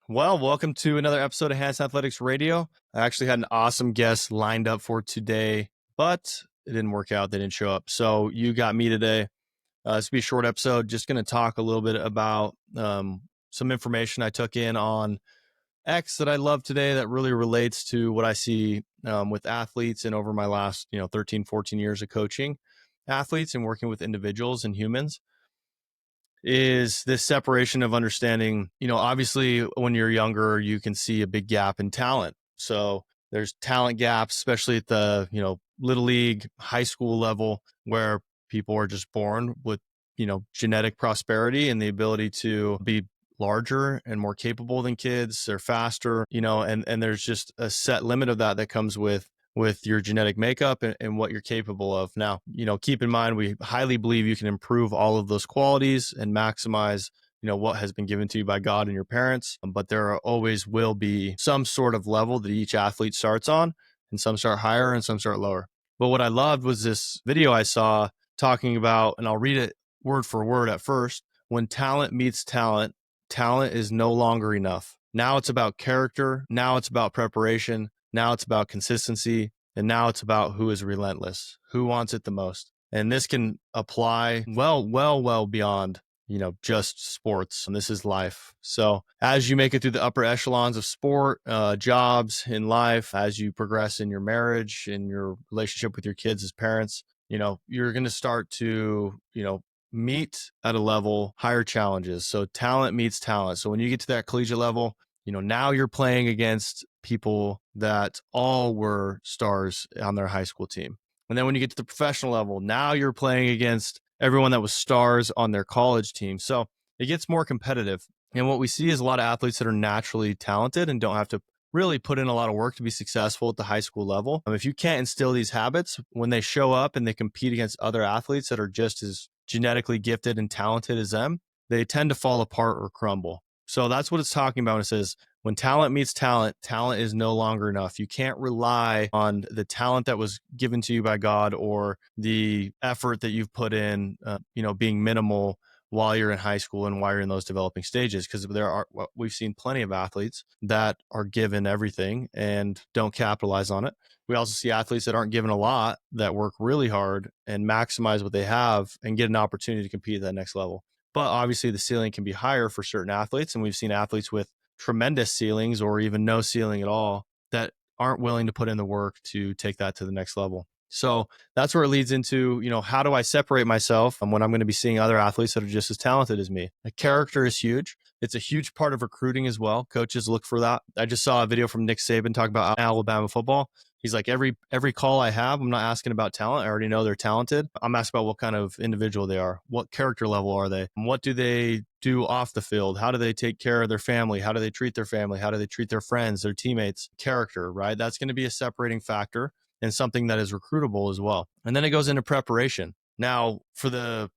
Well, welcome to another episode of HansenAthletics Radio. I actually had an awesome guest lined up for today, but it didn't work out. They didn't show up. So you got me today. This will be a short episode. Just going to talk a little bit about some information I took in on X that I love today that really relates to what I see with athletes and over my last 13, 14 years of coaching athletes and working with individuals and humans. Is this separation of understanding, obviously when you're younger, you can see a big gap in talent. So there's talent gaps, especially at the, little league, high school level, where people are just born with, genetic prosperity and the ability to be larger and more capable than kids. They're faster, and there's just a set limit of that comes with your genetic makeup and what you're capable of. Now, keep in mind, we highly believe you can improve all of those qualities and maximize, what has been given to you by God and your parents. But there always will be some sort of level that each athlete starts on, and some start higher and some start lower. But what I loved was this video I saw talking about, and I'll read it word for word at first. When talent meets talent, talent is no longer enough. Now it's about character. Now it's about preparation. Now it's about consistency. And now it's about who is relentless, who wants it the most. And this can apply well beyond, just sports. And this is life. So as you make it through the upper echelons of sport, jobs in life, as you progress in your marriage, in your relationship with your kids as parents, you're going to start to, meet at a level higher challenges. So talent meets talent. So when you get to that collegiate level, now you're playing against people that all were stars on their high school team. And then when you get to the professional level, now you're playing against everyone that was stars on their college team. So it gets more competitive. And what we see is a lot of athletes that are naturally talented and don't have to really put in a lot of work to be successful at the high school level. If you can't instill these habits, when they show up and they compete against other athletes that are just as genetically gifted and talented as them, they tend to fall apart or crumble. So that's what it's talking about when it says, when talent meets talent, talent is no longer enough. You can't rely on the talent that was given to you by God or the effort that you've put in, being minimal while you're in high school and while you're in those developing stages. Because we've seen plenty of athletes that are given everything and don't capitalize on it. We also see athletes that aren't given a lot that work really hard and maximize what they have and get an opportunity to compete at that next level. But obviously the ceiling can be higher for certain athletes. And we've seen athletes with tremendous ceilings or even no ceiling at all that aren't willing to put in the work to take that to the next level. So that's where it leads into, how do I separate myself from when I'm going to be seeing other athletes that are just as talented as me? The character is huge. It's a huge part of recruiting as well. Coaches look for that. I just saw a video from Nick Saban talking about Alabama football. He's like, every call I have, I'm not asking about talent. I already know they're talented. I'm asking about what kind of individual they are. What character level are they? What do they do off the field? How do they take care of their family? How do they treat their family? How do they treat their friends, their teammates? Character, right? That's going to be a separating factor and something that is recruitable as well. And then it goes into preparation. Now, for the,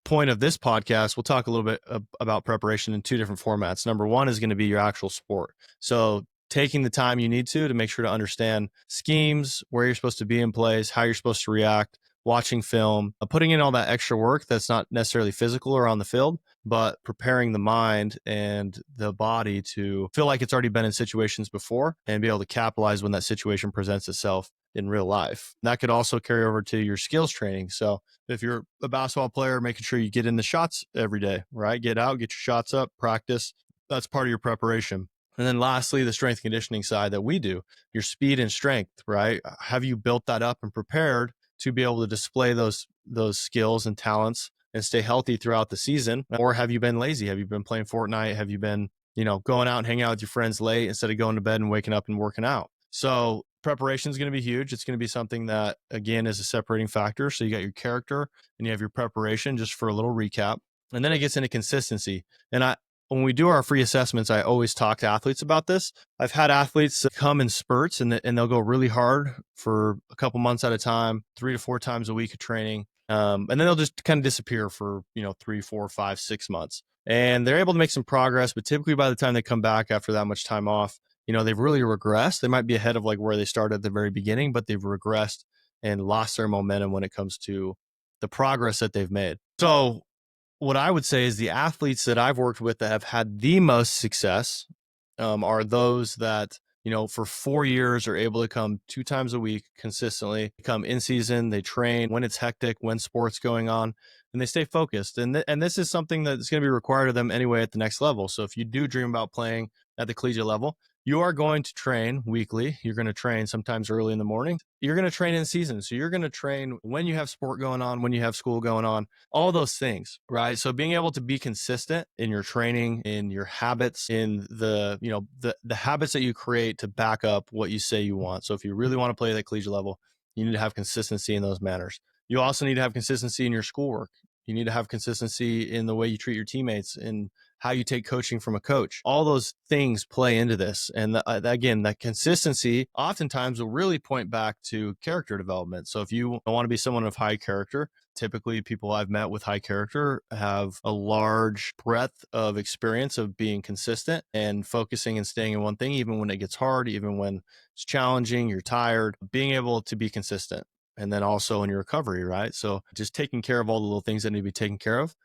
point of this podcast, we'll talk a little bit about preparation in two different formats. Number one is going to be your actual sport. So taking the time you need to make sure to understand schemes, where you're supposed to be in place, how you're supposed to react, watching film, putting in all that extra work that's not necessarily physical or on the field, but preparing the mind and the body to feel like it's already been in situations before and be able to capitalize when that situation presents itself in real life. That could also carry over to your skills training. So if you're a basketball player, making sure you get in the shots every day, right? Get out, get your shots up, practice. That's part of your preparation. And then lastly, the strength conditioning side that we do, your speed and strength, right? Have you built that up and prepared to be able to display those skills and talents and stay healthy throughout the season? Or have you been lazy? Have you been playing Fortnite? Have you been, going out and hanging out with your friends late instead of going to bed and waking up and working out? So preparation is going to be huge. It's going to be something that, again, is a separating factor. So you got your character and you have your preparation, just for a little recap. And then it gets into consistency. And when we do our free assessments, I always talk to athletes about this. I've had athletes come in spurts and they'll go really hard for a couple months at a time, 3 to 4 times a week of training. And then they'll just kind of disappear for, 3, 4, 5, 6 months. And they're able to make some progress, but typically by the time they come back after that much time off, they've really regressed. They might be ahead of like where they started at the very beginning, but they've regressed and lost their momentum when it comes to the progress that they've made. So what I would say is the athletes that I've worked with that have had the most success are those that, for 4 years are able to come 2 times a week consistently, come in season, they train when it's hectic, when sports going on, and they stay focused. And this is something that's going to be required of them anyway at the next level. So if you do dream about playing at the collegiate level, you are going to train weekly. You're going to train sometimes early in the morning. You're going to train in season. So you're going to train when you have sport going on, when you have school going on, all those things, right? So being able to be consistent in your training, in your habits, in the habits that you create to back up what you say you want. So if you really want to play at the collegiate level, you need to have consistency in those manners. You also need to have consistency in your schoolwork. You need to have consistency in the way you treat your teammates, in how you take coaching from a coach. All those things play into this. And again, that consistency oftentimes will really point back to character development. So if you want to be someone of high character, typically people I've met with high character have a large breadth of experience of being consistent and focusing and staying in one thing, even when it gets hard, even when it's challenging, you're tired, being able to be consistent. And then also in your recovery, right? So just taking care of all the little things that need to be taken care of.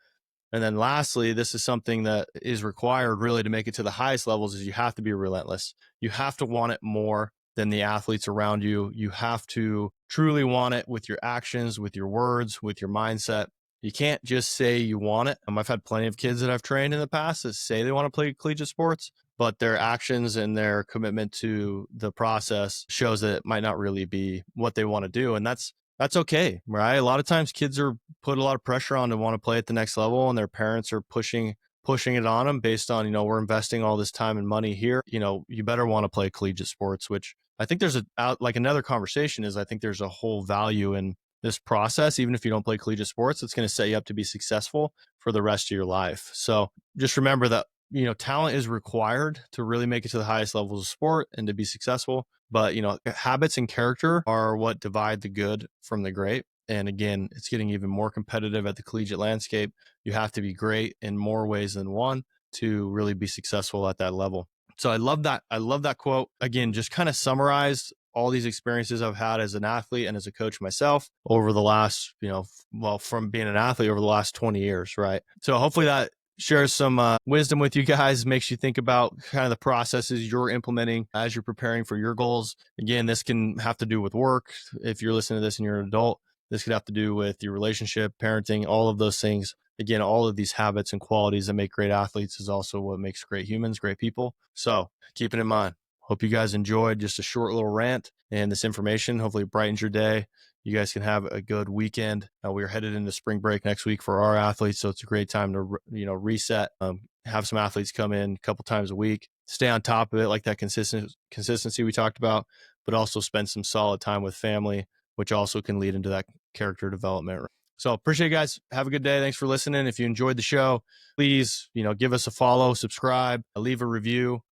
And then lastly, this is something that is required really to make it to the highest levels, is you have to be relentless. You have to want it more than the athletes around you. You have to truly want it with your actions, with your words, with your mindset. You can't just say you want it. I've had plenty of kids that I've trained in the past that say they want to play collegiate sports, but their actions and their commitment to the process shows that it might not really be what they want to do. And that's okay, right? A lot of times kids are put a lot of pressure on to want to play at the next level, and their parents are pushing it on them based on, we're investing all this time and money here. You better want to play collegiate sports, which I think there's another conversation is I think there's a whole value in this process. Even if you don't play collegiate sports, it's going to set you up to be successful for the rest of your life. So just remember that, talent is required to really make it to the highest levels of sport and to be successful. But, habits and character are what divide the good from the great. And again, it's getting even more competitive at the collegiate landscape. You have to be great in more ways than one to really be successful at that level. So I love that. I love that quote. Again, just kind of summarized all these experiences I've had as an athlete and as a coach myself over the last, from being an athlete over the last 20 years, right? So hopefully that shares some wisdom with you guys, makes you think about kind of the processes you're implementing as you're preparing for your goals. Again, this can have to do with work. If you're listening to this and you're an adult, this could have to do with your relationship, parenting, all of those things. Again, all of these habits and qualities that make great athletes is also what makes great humans, great people. So keep it in mind. Hope you guys enjoyed just a short little rant and this information. Hopefully it brightens your day. You guys can have a good weekend. We're headed into spring break next week for our athletes, so it's a great time to reset. Have some athletes come in a couple times a week. Stay on top of it, like that consistency we talked about, but also spend some solid time with family, which also can lead into that character development. So appreciate you guys. Have a good day. Thanks for listening. If you enjoyed the show, please give us a follow, subscribe, leave a review.